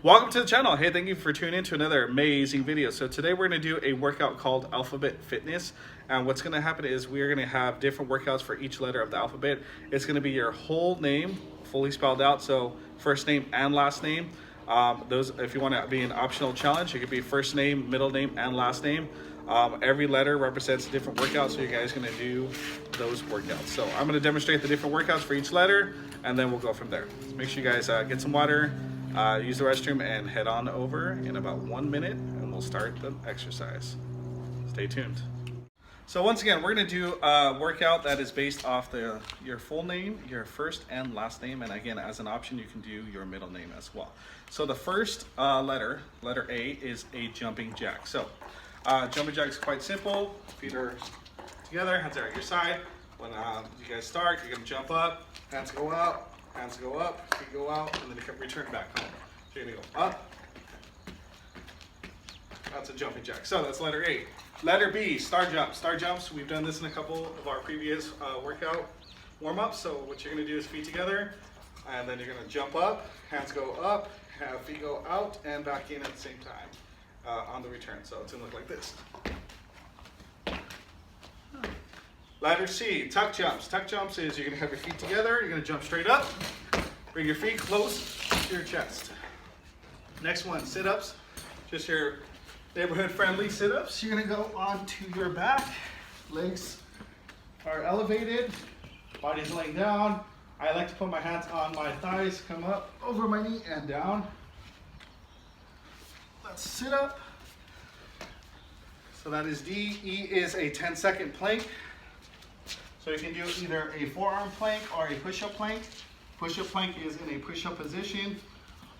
Welcome to the channel. Hey, thank you for tuning in to another amazing video. So today we're going to do a workout called Alphabet Fitness. And what's going to happen is we're going to have different workouts for each letter of the alphabet. It's going to be your whole name fully spelled out. So first name and last name. Those, if you want to be an optional challenge, it could be first name, middle name, and last name. Every letter represents a different workout, so you guys are going to do those workouts. So I'm going to demonstrate the different workouts for each letter, and then we'll go from there. So make sure you guys get some water, use the restroom, and head on over in about 1 minute, and we'll start the exercise. Stay tuned. So once again, we're going to do a workout that is based off your full name, your first and last name, and again, as an option, you can do your middle name as well. So the first letter A, is a jumping jack. So jumping jack is quite simple. Feet are together, hands are at your side. When you guys start, you're going to jump up, hands go out, hands go up, feet go out, and then you can return back home. So you're going to go up. That's a jumping jack. So that's letter A. Letter B, star jumps. Star jumps, we've done this in a couple of our previous workout warm-ups. So what you're going to do is feet together, and then you're going to jump up, hands go up, feet go out, and back in at the same time on the return. So it's going to look like this. Letter C, tuck jumps. Tuck jumps is you're going to have your feet together, you're going to jump straight up, bring your feet close to your chest. Next one, sit-ups. Just your neighborhood-friendly sit-ups. You're going to go onto your back, legs are elevated, body's laying down. I like to put my hands on my thighs, come up over my knee and down. Let's sit up. So that is D. E is a 10-second plank. So you can do either a forearm plank or a push-up plank. Push-up plank is in a push-up position,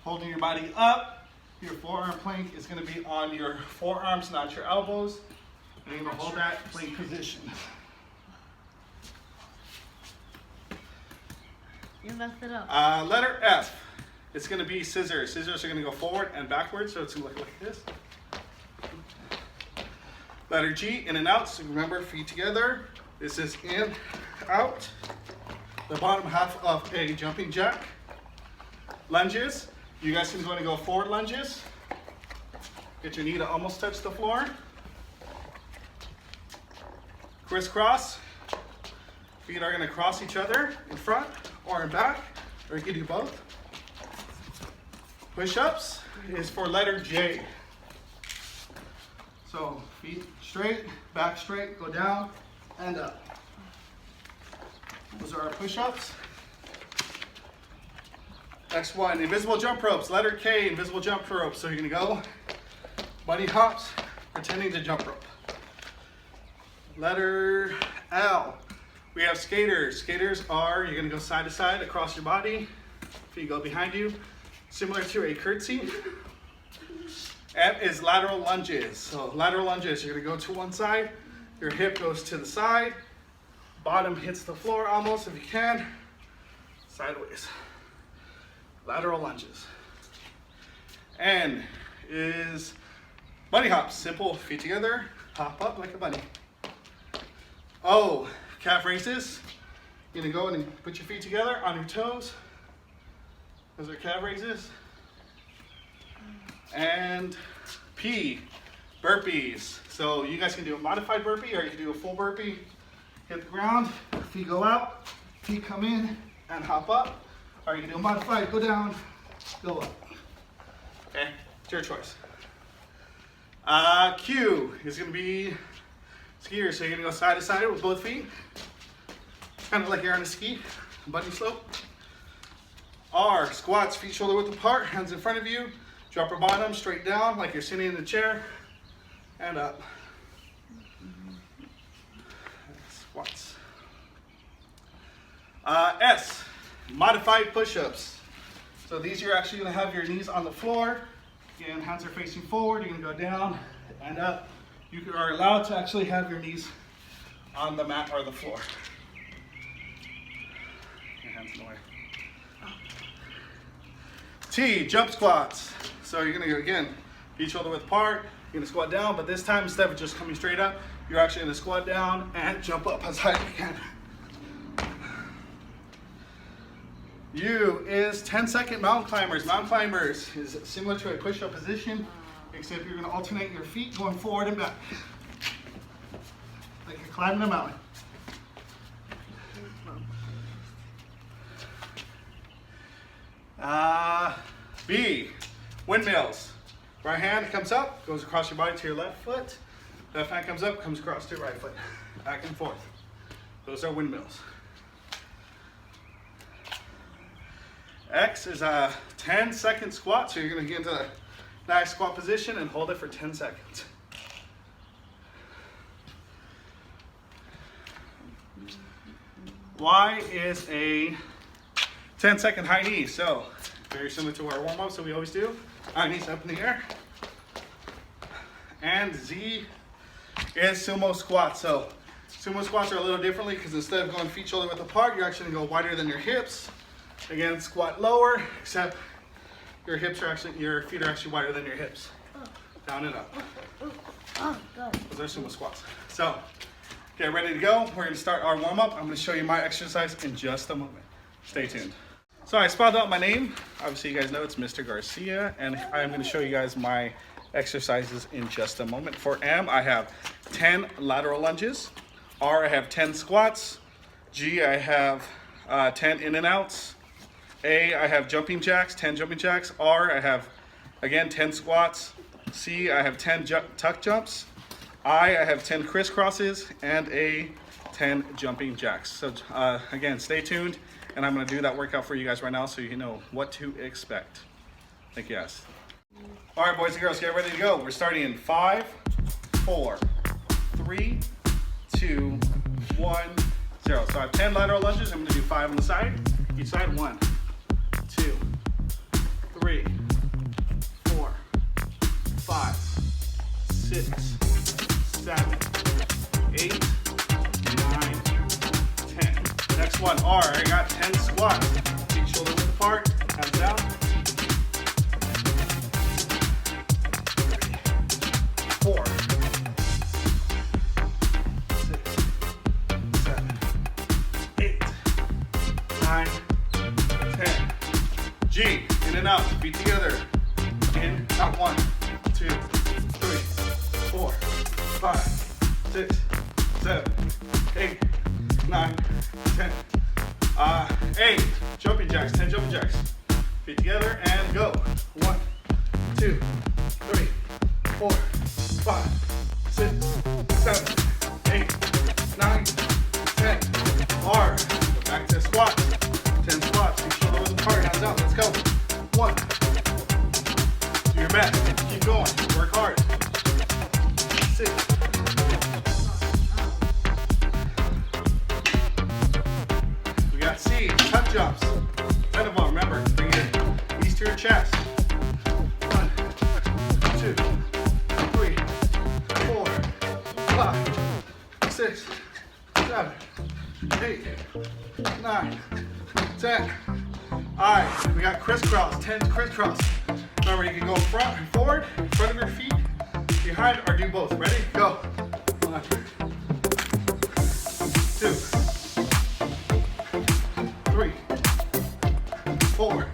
holding your body up. Your forearm plank is going to be on your forearms, not your elbows. And you're going to hold that plank position. You messed it up. Letter F. It's going to be scissors. Scissors are going to go forward and backwards, so it's going to look like this. Letter G, in and out. So remember, feet together. This is in, out. The bottom half of a jumping jack. Lunges. You guys can go forward lunges. Get your knee to almost touch the floor. Crisscross. Feet are going to cross each other in front or in back, or you can do both. Push-ups is for letter J. So feet straight, back straight, go down and up. Those are our push-ups. Next one, invisible jump ropes. Letter K, invisible jump ropes. So you're gonna go bunny hops, pretending to jump rope. Letter L, we have skaters. Skaters are, you're gonna go side to side across your body. Feet go behind you, similar to a curtsy. M is lateral lunges. So lateral lunges, you're gonna go to one side, your hip goes to the side, bottom hits the floor almost if you can, sideways. Lateral lunges. N is bunny hops. Simple, feet together, hop up like a bunny. O, calf raises. You're gonna go and put your feet together on your toes. Those are calf raises. And P, burpees. So you guys can do a modified burpee or you can do a full burpee. Hit the ground, feet go out, feet come in and hop up. Or you can do a modified, go down, go up. Okay, it's your choice. Q is gonna be skiers. So you're gonna go side to side with both feet. Kind of like you're on a ski, bunny slope. R, squats, feet shoulder width apart, hands in front of you. Drop your bottom straight down like you're sitting in the chair and up. Squats. S, modified push-ups. So these you're actually going to have your knees on the floor. Again, hands are facing forward. You're going to go down and up. You are allowed to actually have your knees on the mat or the floor. Your hands in the way. T, jump squats. So you're going to go again, feet shoulder width apart. You're going to squat down, but this time instead of just coming straight up, you're actually going to squat down and jump up as high as you can. U is 10-second mountain climbers. Mountain climbers is similar to a push-up position, except you're going to alternate your feet going forward and back, like you're climbing a mountain. B, windmills. Right hand comes up, goes across your body to your left foot. Left hand comes up, comes across to your right foot. Back and forth. Those are windmills. X is a 10-second squat, so you're going to get into a nice squat position and hold it for 10 seconds. Y is a 10-second high knee, so very similar to our warm-up, so we always do. High knees up in the air. And Z is sumo squats. So sumo squats are a little differently because instead of going feet shoulder width apart, you're actually going to go wider than your hips. Again, squat lower, except your feet are actually wider than your hips. Down and up. Those are sumo squats. So get ready to go. We're going to start our warm-up. I'm going to show you my exercise in just a moment. Stay tuned. So I spelled out my name. Obviously, you guys know it's Mr. Garcia, and I'm going to show you guys my exercises in just a moment. For M, I have 10 lateral lunges. R, I have 10 squats. G, I have 10 in and outs. A, I have jumping jacks, 10 jumping jacks. R, I have, again, 10 squats. C, I have 10 tuck jumps. I have 10 crisscrosses. And A, 10 jumping jacks. So again, stay tuned, and I'm going to do that workout for you guys right now so you know what to expect. Thank you guys. All right, boys and girls, get ready to go. We're starting in 5, 4, 3, 2, 1, 0. So I have 10 lateral lunges. I'm going to do 5 on the side. Each side. 1, 2, 3, 4, 5, 6, 7, 8, 9, 10. Next one, R. I got 10 squats. Feet shoulder width apart. Hands down. 4, 6, 7, 8, 9, 10. G, in and out, feet together. In, out, 1, 2, 3, 4, 5, 6, 7, 8, 9, 10. A, jumping jacks, 10 jumping jacks. Feet together and go. 1, 2, 3, 4, 5, 6, 7, 8, 9, 10. R, go back to squat. 10 squats, feet shoulder width apart, hands out, let's go. 1, do your best, keep going, work hard. 6, 'C, tuck jumps. 10 of them, remember, bring your knees to your chest. 1, 2, 3, 4, 5, 6, 7, 8, 9, 10. Alright, we got crisscross, 10 crisscross. Remember, you can go front and forward, in front of your feet, behind, or do both. Ready? Go. 1, 2, 3, 4,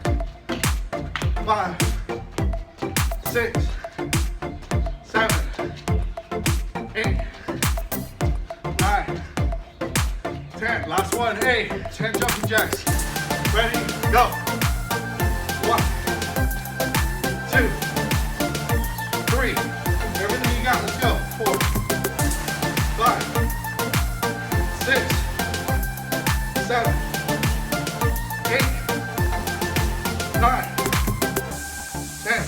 5, 6, 7, 8, 9, 10. Last one. Hey, 10 jumping jacks. Ready? Go. 1, 2, 3. Everything you got. Let's go. 4, 5, 6, 7, 8, 9, 10.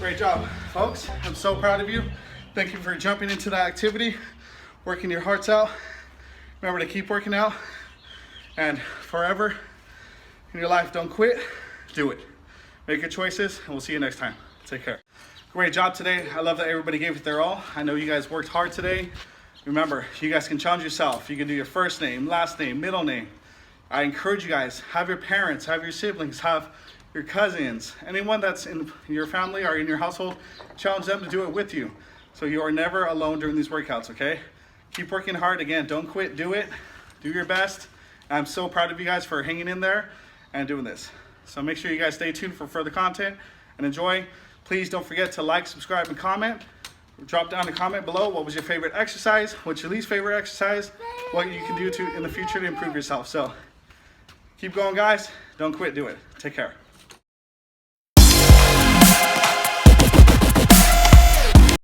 Great job, folks. I'm so proud of you. Thank you for jumping into that activity, working your hearts out. Remember to keep working out, and forever in your life, don't quit, do it. Make good choices, and we'll see you next time. Take care. Great job today. I love that everybody gave it their all. I know you guys worked hard today. Remember, you guys can challenge yourself. You can do your first name, last name, middle name. I encourage you guys, have your parents, have your siblings, have your cousins, anyone that's in your family or in your household, challenge them to do it with you. So you are never alone during these workouts, okay? Keep working hard. Again, don't quit, do it. Do your best. I'm so proud of you guys for hanging in there. and doing this. So make sure you guys stay tuned for further content and enjoy. Please don't forget to like, subscribe, and comment. Drop down a comment below. What was your favorite exercise? What's your least favorite exercise? What you can do in the future to improve yourself. So keep going, guys. Don't quit. Do it. Take care.